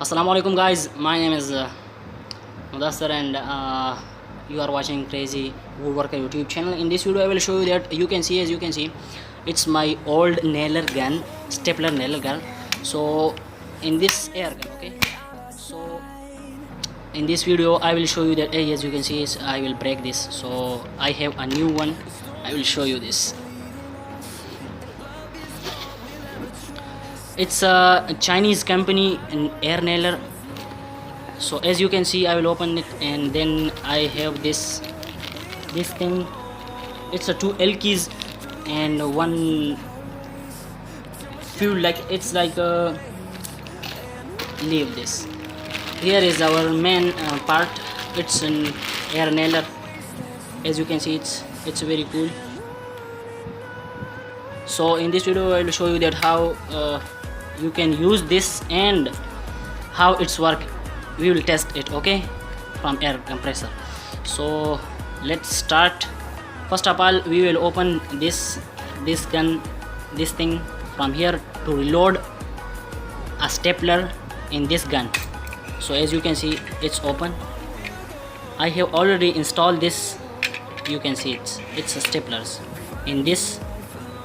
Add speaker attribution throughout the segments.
Speaker 1: Assalamualaikum guys, my name is Mudassar and you are watching Crazy Woodworker YouTube channel. In this video I will show you that as you can see it's my old nailer gun, stapler nailer gun. So in this air gun, okay, so in this video I will show you that as you can see I will break this. So I have a new one, I will show you this. It's a Chinese company, an air nailer. So as you can see I will open it, and then I have this thing. It's a 2 L keys and one fuel, like it's like a leave this. Here is our main part. It's an air nailer. As you can see it's very cool. So in this video I will show you that how you can use this and how it's work. We will test it, okay, from air compressor. So let's start. First of all we will open this gun, this thing from here to reload a stapler in this gun. So as you can see it's open. I have already installed this. You can see it's a staplers in this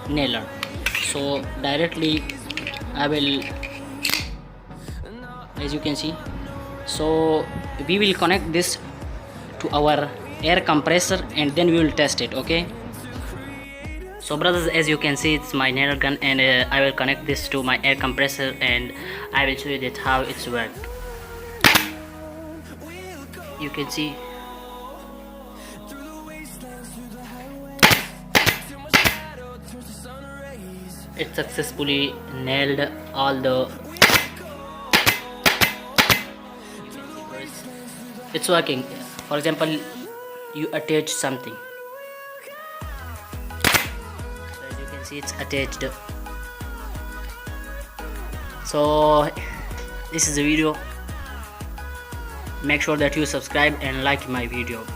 Speaker 1: nailer. So directly I will, as you can see, so we will connect this to our air compressor and then we will test it, okay. So brothers, as you can see it's my nailer gun, and I will connect this to my air compressor and I will show you that how it's work. You can see it successfully nailed all the, it's working. For example, you attach something, so as you can see it's attached. So this is the video. Make sure that you subscribe and like my video.